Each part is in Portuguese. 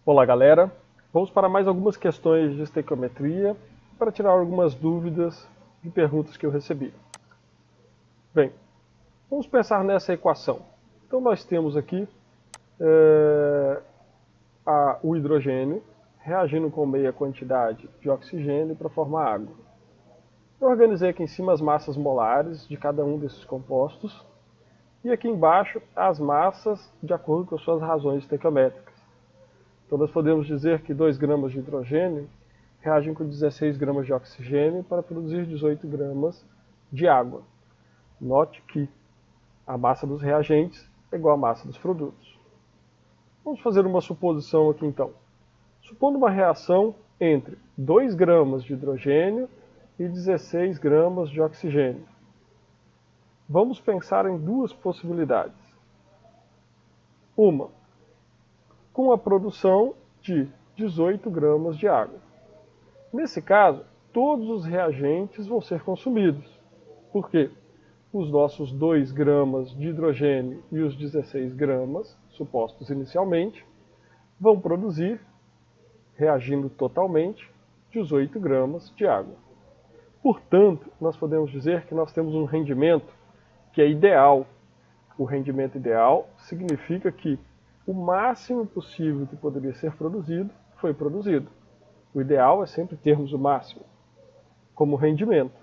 Olá, galera. Vamos para mais algumas questões de estequiometria para tirar algumas dúvidas de perguntas que eu recebi. Bem, vamos pensar nessa equação. Então nós temos aqui o hidrogênio reagindo com meia quantidade de oxigênio para formar água. Eu organizei aqui em cima as massas molares de cada um desses compostos e aqui embaixo as massas de acordo com as suas razões estequiométricas. Então nós podemos dizer que 2 gramas de hidrogênio reagem com 16 gramas de oxigênio para produzir 18 gramas de água. Note que a massa dos reagentes é igual à massa dos produtos. Vamos fazer uma suposição aqui então. Supondo uma reação entre 2 gramas de hidrogênio e 16 gramas de oxigênio. Vamos pensar em duas possibilidades. Uma, com a produção de 18 gramas de água. Nesse caso, todos os reagentes vão ser consumidos. Por quê? Os nossos 2 gramas de hidrogênio e os 16 gramas, supostos inicialmente, vão produzir, reagindo totalmente, 18 gramas de água. Portanto, nós podemos dizer que nós temos um rendimento que é ideal. O rendimento ideal significa que o máximo possível que poderia ser produzido foi produzido. O ideal é sempre termos o máximo como rendimento,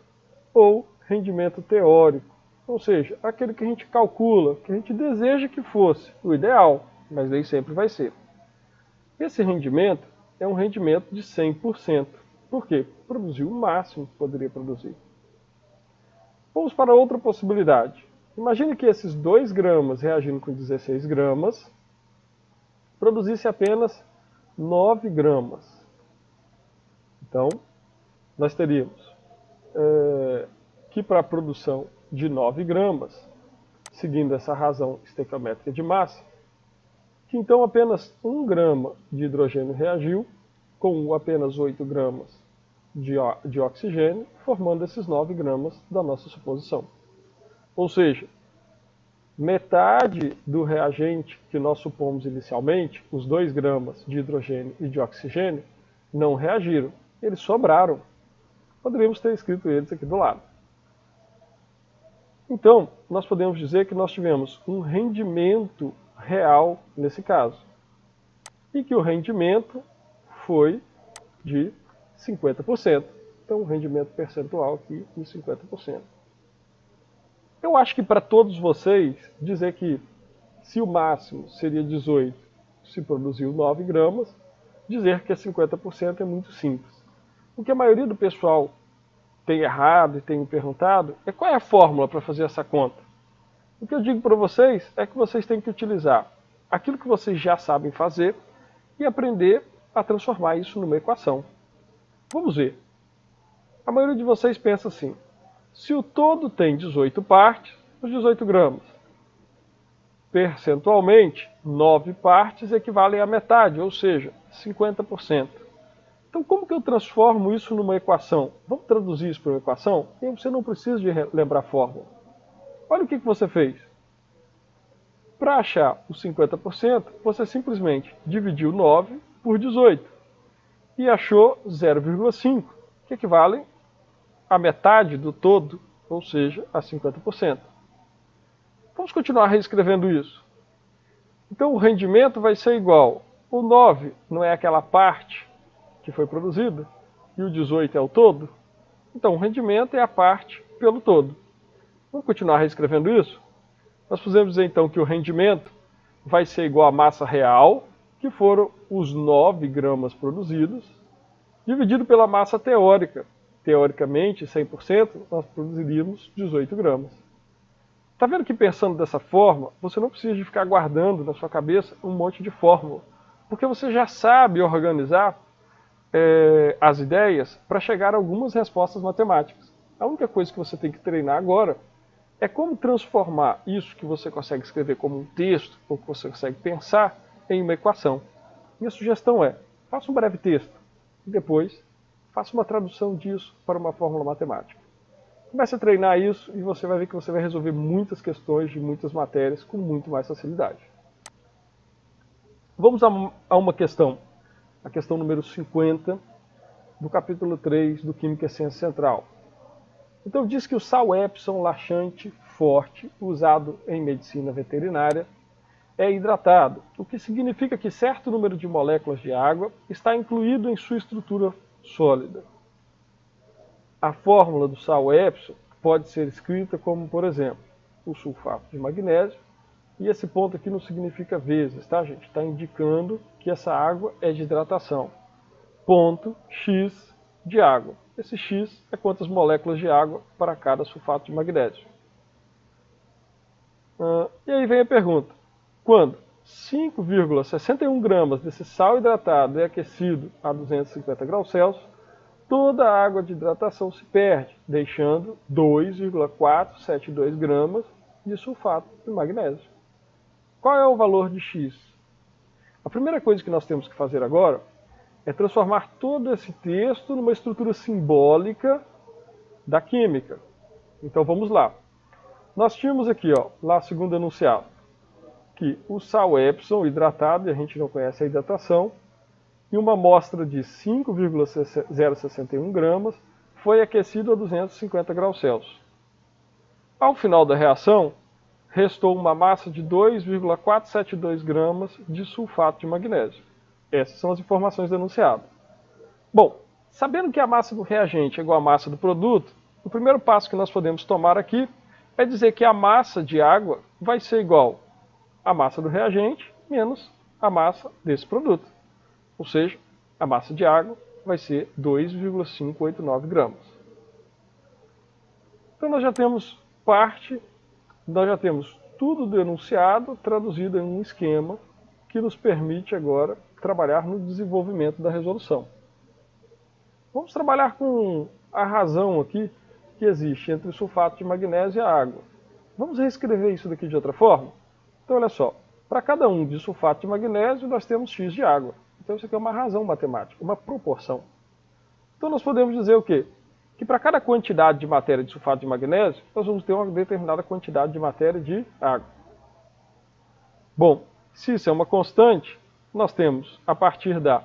ou rendimento teórico, ou seja, aquele que a gente calcula, que a gente deseja que fosse o ideal, mas nem sempre vai ser. Esse rendimento é um rendimento de 100%. Por quê? Produziu o máximo que poderia produzir. Vamos para outra possibilidade. Imagine que esses 2 gramas reagindo com 16 gramas produzisse apenas 9 gramas. Então, nós teríamos que para a produção de 9 gramas, seguindo essa razão estequiométrica de massa, que então apenas 1 grama de hidrogênio reagiu com apenas 8 gramas de oxigênio, formando esses 9 gramas da nossa suposição. Ou seja, metade do reagente que nós supomos inicialmente, os 2 gramas de hidrogênio e de oxigênio, não reagiram. Eles sobraram. Poderíamos ter escrito eles aqui do lado. Então, nós podemos dizer que nós tivemos um rendimento real nesse caso. E que o rendimento foi de 50%. Então, um rendimento percentual aqui de 50%. Eu acho que para todos vocês, dizer que se o máximo seria 18, se produziu 9 gramas, dizer que é 50% é muito simples. O que a maioria do pessoal tem errado e tem me perguntado é qual é a fórmula para fazer essa conta. O que eu digo para vocês é que vocês têm que utilizar aquilo que vocês já sabem fazer e aprender a transformar isso numa equação. Vamos ver. A maioria de vocês pensa assim: se o todo tem 18 partes, os 18 gramas. Percentualmente, 9 partes equivalem à metade, ou seja, 50%. Então, como que eu transformo isso numa equação? Vamos traduzir isso para uma equação? E aí você não precisa de lembrar a fórmula. Olha o que você fez. Para achar os 50%, você simplesmente dividiu 9 por 18 e achou 0,5, que equivale à metade do todo, ou seja, a 50%. Vamos continuar reescrevendo isso. Então o rendimento vai ser igual. O 9 não é aquela parte que foi produzida, e o 18 é o todo. Então o rendimento é a parte pelo todo. Vamos continuar reescrevendo isso? Nós podemos dizer então que o rendimento vai ser igual à massa real, que foram os 9 gramas produzidos, dividido pela massa teórica. Teoricamente, 100%, nós produziríamos 18 gramas. Está vendo que pensando dessa forma, você não precisa de ficar guardando na sua cabeça um monte de fórmula, porque você já sabe organizar as ideias para chegar a algumas respostas matemáticas. A única coisa que você tem que treinar agora é como transformar isso que você consegue escrever como um texto, ou que você consegue pensar, em uma equação. Minha sugestão é, faça um breve texto e depois faça uma tradução disso para uma fórmula matemática. Comece a treinar isso e você vai ver que você vai resolver muitas questões de muitas matérias com muito mais facilidade. Vamos a uma questão a questão número 50 do capítulo 3 do Química Ciência Central. Então diz que o sal Epsom laxante forte, usado em medicina veterinária, é hidratado, o que significa que certo número de moléculas de água está incluído em sua estrutura sólida. A fórmula do sal Epsom pode ser escrita como, por exemplo, o sulfato de magnésio, e esse ponto aqui não significa vezes, tá, gente? Está indicando que essa água é de hidratação. Ponto X de água. Esse X é quantas moléculas de água para cada sulfato de magnésio. E aí vem a pergunta. Quando 5,61 gramas desse sal hidratado é aquecido a 250 graus Celsius, toda a água de hidratação se perde, deixando 2,472 gramas de sulfato de magnésio. Qual é o valor de X? A primeira coisa que nós temos que fazer agora é transformar todo esse texto numa estrutura simbólica da química. Então vamos lá. Nós tínhamos aqui, lá segundo enunciado, que o sal Epsom hidratado, e a gente não conhece a hidratação, e uma amostra de 5,061 gramas foi aquecido a 250 graus Celsius. Ao final da reação, restou uma massa de 2,472 gramas de sulfato de magnésio. Essas são as informações denunciadas. Bom, sabendo que a massa do reagente é igual à massa do produto, o primeiro passo que nós podemos tomar aqui é dizer que a massa de água vai ser igual à massa do reagente menos a massa desse produto. Ou seja, a massa de água vai ser 2,589 gramas. Então nós já temos tudo do enunciado traduzido em um esquema que nos permite agora trabalhar no desenvolvimento da resolução. Vamos trabalhar com a razão aqui que existe entre o sulfato de magnésio e a água. Vamos reescrever isso daqui de outra forma? Então olha só, para cada um de sulfato de magnésio nós temos X de água. Então isso aqui é uma razão matemática, uma proporção. Então nós podemos dizer o quê? Que para cada quantidade de matéria de sulfato de magnésio, nós vamos ter uma determinada quantidade de matéria de água. Bom, se isso é uma constante, nós temos, a partir da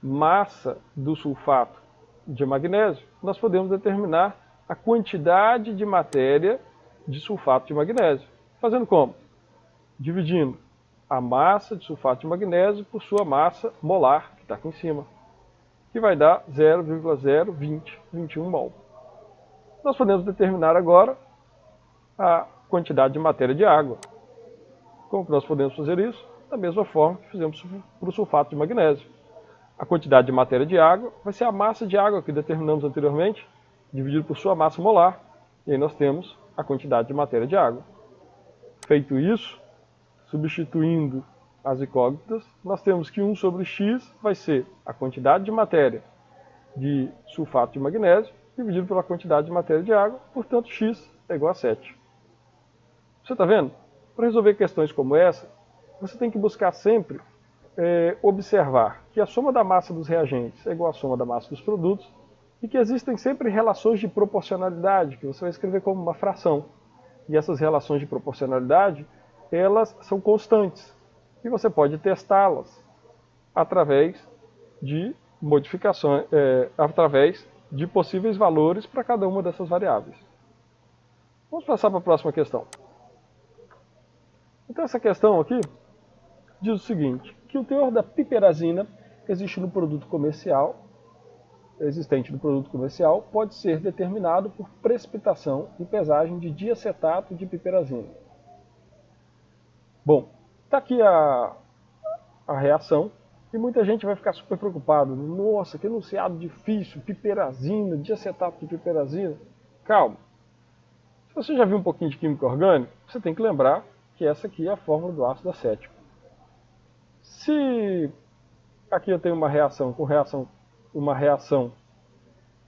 massa do sulfato de magnésio, nós podemos determinar a quantidade de matéria de sulfato de magnésio. Fazendo como? Dividindo a massa de sulfato de magnésio por sua massa molar, que está aqui em cima, que vai dar 0,02021 mol. Nós podemos determinar agora a quantidade de matéria de água. Como que nós podemos fazer isso? Da mesma forma que fizemos para o sulfato de magnésio. A quantidade de matéria de água vai ser a massa de água que determinamos anteriormente, dividido por sua massa molar, e aí nós temos a quantidade de matéria de água. Feito isso, substituindo as incógnitas, nós temos que 1 sobre x vai ser a quantidade de matéria de sulfato de magnésio dividido pela quantidade de matéria de água, portanto x é igual a 7. Você está vendo? Para resolver questões como essa, você tem que buscar sempre observar que a soma da massa dos reagentes é igual à soma da massa dos produtos e que existem sempre relações de proporcionalidade, que você vai escrever como uma fração. E essas relações de proporcionalidade, elas são constantes. E você pode testá-las através de modificações, através de possíveis valores para cada uma dessas variáveis. Vamos passar para a próxima questão. Então essa questão aqui diz o seguinte, que o teor da piperazina existente no produto comercial pode ser determinado por precipitação e pesagem de diacetato de piperazina. Bom, está aqui a reação e muita gente vai ficar super preocupado. Nossa, que enunciado difícil, piperazina, diacetato de piperazina. Calma. Se você já viu um pouquinho de química orgânica, você tem que lembrar que essa aqui é a fórmula do ácido acético. Se aqui eu tenho uma reação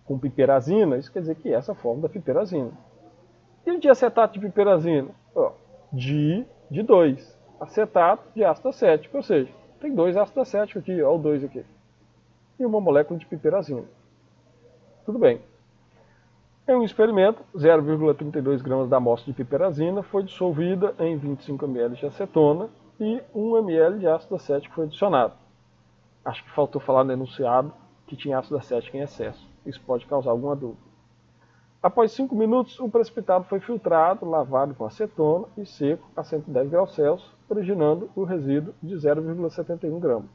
com piperazina, isso quer dizer que essa é a fórmula da piperazina. E o diacetato de piperazina? De 2. Acetato de ácido acético, ou seja, tem 2 ácidos acéticos aqui, olha o 2 aqui. E uma molécula de piperazina. Tudo bem. Em um experimento, 0,32 gramas da amostra de piperazina foi dissolvida em 25 ml de acetona e 1 ml de ácido acético foi adicionado. Acho que faltou falar no enunciado que tinha ácido acético em excesso. Isso pode causar alguma dúvida. Após 5 minutos, o precipitado foi filtrado, lavado com acetona e seco a 110 graus Celsius, originando o resíduo de 0,71 gramas.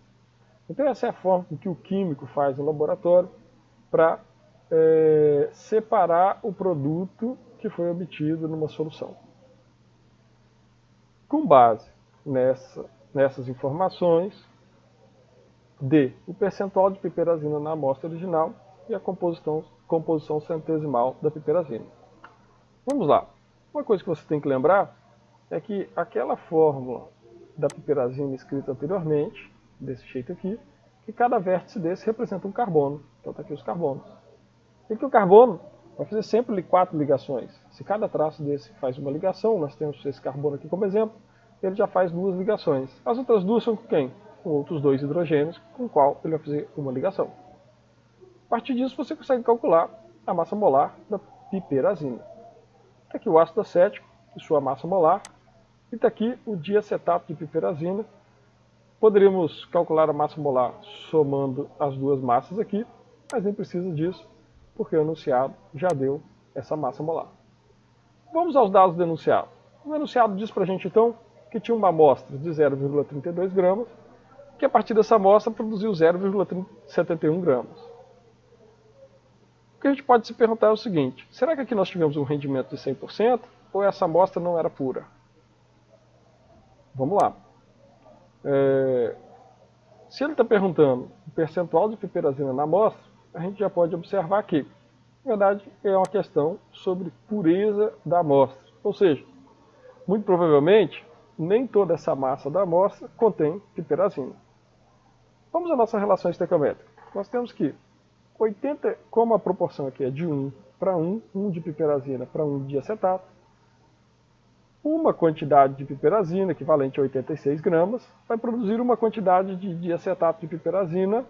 Então essa é a forma que o químico faz no laboratório para separar o produto que foi obtido numa solução. Com base nessas informações, D, o percentual de piperazina na amostra original e a composição centesimal da piperazina. Vamos lá. Uma coisa que você tem que lembrar é que aquela fórmula da piperazina escrita anteriormente, desse jeito aqui, que cada vértice desse representa um carbono. Então está aqui os carbonos. E que o carbono vai fazer sempre 4 ligações. Se cada traço desse faz uma ligação, nós temos esse carbono aqui como exemplo, ele já faz 2 ligações. As outras 2 são com quem? Com outros 2 hidrogênios, com o qual ele vai fazer uma ligação. A partir disso você consegue calcular a massa molar da piperazina. Está aqui o ácido acético e sua massa molar, e está aqui o diacetato de piperazina. Poderíamos calcular a massa molar somando as duas massas aqui, mas nem precisa disso, porque o enunciado já deu essa massa molar. Vamos aos dados do enunciado. O enunciado diz para a gente então que tinha uma amostra de 0,32 gramas, que a partir dessa amostra produziu 0,71 gramas. O que a gente pode se perguntar é o seguinte: será que aqui nós tivemos um rendimento de 100% ou essa amostra não era pura? Vamos lá. Se ele está perguntando o percentual de piperazina na amostra, a gente já pode observar que, na verdade, é uma questão sobre pureza da amostra. Ou seja, muito provavelmente, nem toda essa massa da amostra contém piperazina. Vamos à nossa relação estequiométrica. Nós temos que 80, como a proporção aqui é de 1 para 1, 1 de piperazina para 1 de acetato, uma quantidade de piperazina, equivalente a 86 gramas, vai produzir uma quantidade de diacetato de piperazina,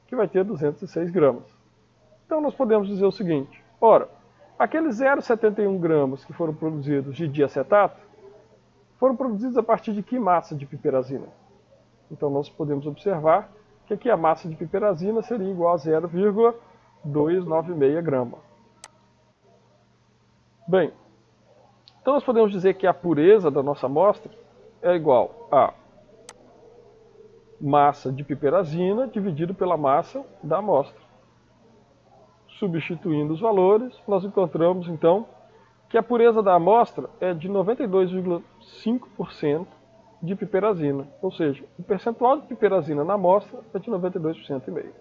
que vai ter 206 gramas. Então nós podemos dizer o seguinte: ora, aqueles 0,71 gramas que foram produzidos de diacetato, foram produzidos a partir de que massa de piperazina? Então nós podemos observar que aqui a massa de piperazina seria igual a 0,296 grama. Bem, então nós podemos dizer que a pureza da nossa amostra é igual a massa de piperazina dividido pela massa da amostra. Substituindo os valores, nós encontramos então que a pureza da amostra é de 92,5% de piperazina, ou seja, o percentual de piperazina na amostra é de 92,5%.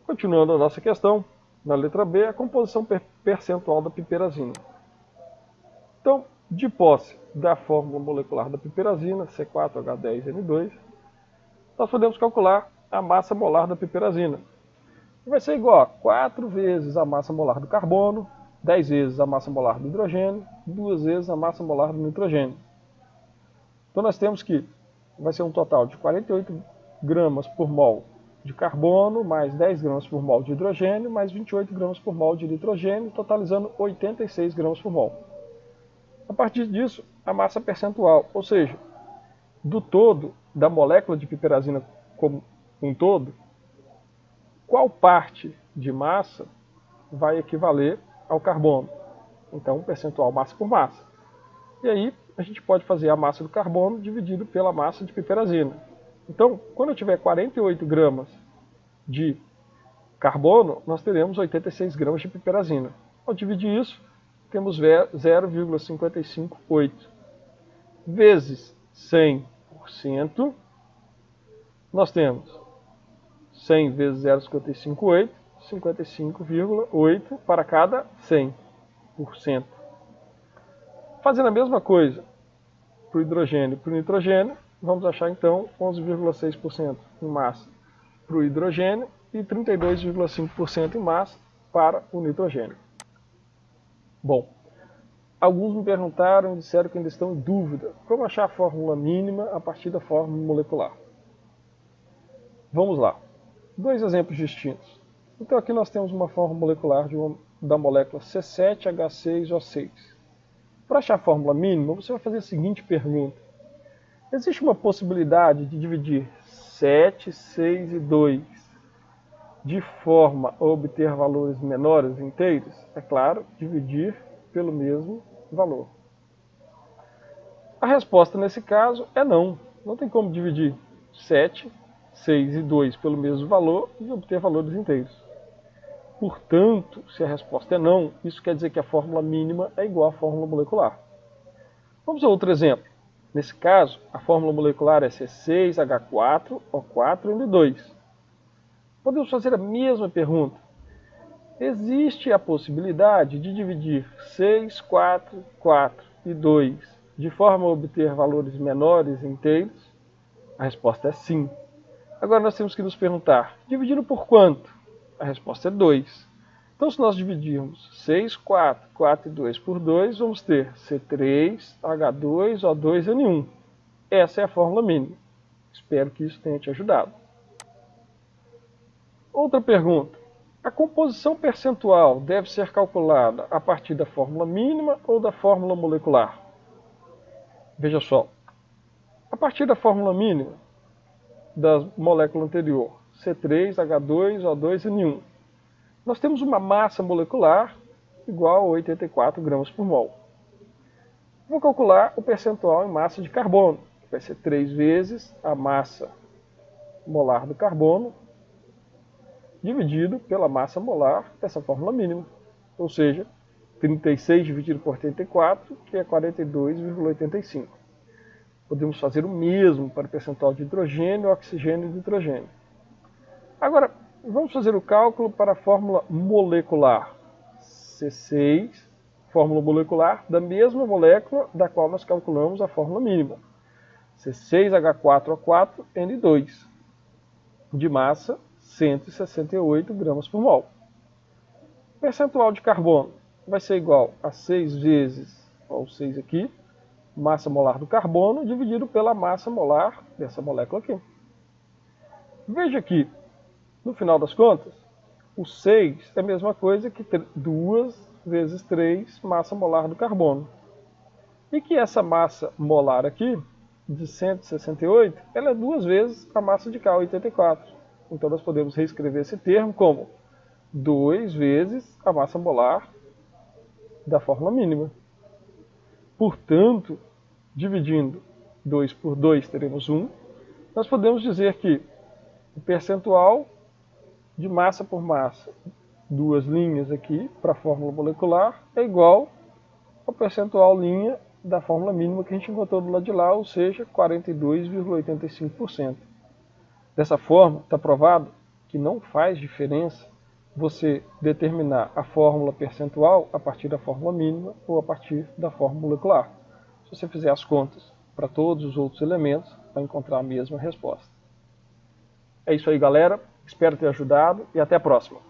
Continuando a nossa questão, na letra B, a composição percentual da piperazina. Então, de posse da fórmula molecular da piperazina, C4H10N2, nós podemos calcular a massa molar da piperazina. Vai ser igual a 4 vezes a massa molar do carbono, 10 vezes a massa molar do hidrogênio, 2 vezes a massa molar do nitrogênio. Então nós temos que vai ser um total de 48 gramas por mol de carbono, mais 10 gramas por mol de hidrogênio, mais 28 gramas por mol de nitrogênio, totalizando 86 gramas por mol. A partir disso, a massa percentual, ou seja, do todo da molécula de piperazina como um todo, qual parte de massa vai equivaler ao carbono? Então, percentual massa por massa. E aí, a gente pode fazer a massa do carbono dividido pela massa de piperazina. Então, quando eu tiver 48 gramas de carbono, nós teremos 86 gramas de piperazina. Ao dividir isso, temos 0,558 vezes 100%, nós temos 100 vezes 0,558, 55,8 para cada 100%. Fazendo a mesma coisa para o hidrogênio e para o nitrogênio, vamos achar então 11,6% em massa para o hidrogênio e 32,5% em massa para o nitrogênio. Bom, alguns me perguntaram e disseram que ainda estão em dúvida como achar a fórmula mínima a partir da fórmula molecular. Vamos lá. 2 exemplos distintos. Então aqui nós temos uma fórmula molecular da molécula C7H6O6. Para achar a fórmula mínima, você vai fazer a seguinte pergunta: existe uma possibilidade de dividir 7, 6 e 2 de forma a obter valores menores inteiros? É claro, dividir pelo mesmo valor. A resposta nesse caso é não. Não tem como dividir 7, 6 e 2 pelo mesmo valor e obter valores inteiros. Portanto, se a resposta é não, isso quer dizer que a fórmula mínima é igual à fórmula molecular. Vamos a outro exemplo. Nesse caso, a fórmula molecular é C6H4O4N2. Podemos fazer a mesma pergunta. Existe a possibilidade de dividir 6, 4, 4 e 2 de forma a obter valores menores inteiros? A resposta é sim. Agora nós temos que nos perguntar, dividindo por quanto? A resposta é 2. Então se nós dividirmos 6, 4, 4 e 2 por 2, vamos ter C3, H2, O2, N1. Essa é a fórmula mínima. Espero que isso tenha te ajudado. Outra pergunta. A composição percentual deve ser calculada a partir da fórmula mínima ou da fórmula molecular? Veja só. A partir da fórmula mínima da molécula anterior, C3H2O2N1, nós temos uma massa molecular igual a 84 gramas por mol. Vou calcular o percentual em massa de carbono, que vai ser 3 vezes a massa molar do carbono, dividido pela massa molar dessa fórmula mínima. Ou seja, 36 dividido por 84, que é 42,85. Podemos fazer o mesmo para o percentual de hidrogênio, oxigênio e nitrogênio. Agora, vamos fazer o cálculo para a fórmula molecular. C6, fórmula molecular da mesma molécula da qual nós calculamos a fórmula mínima. C6H4O4N2, de massa 168 gramas por mol. O percentual de carbono vai ser igual a 6 vezes, ó, o 6 aqui, massa molar do carbono dividido pela massa molar dessa molécula aqui. Veja que, no final das contas, o 6 é a mesma coisa que 2 vezes 3 massa molar do carbono. E que essa massa molar aqui, de 168, ela é 2 vezes a massa de K, 84. Então nós podemos reescrever esse termo como 2 vezes a massa molar da fórmula mínima. Portanto, dividindo 2 por 2 teremos 1. Nós podemos dizer que o percentual de massa por massa, duas linhas aqui para a fórmula molecular, é igual ao percentual linha da fórmula mínima que a gente encontrou do lado de lá, ou seja, 42,85%. Dessa forma, está provado que não faz diferença você determinar a fórmula percentual a partir da fórmula mínima ou a partir da fórmula molecular. Se você fizer as contas para todos os outros elementos, vai encontrar a mesma resposta. É isso aí, galera. Espero ter ajudado e até a próxima.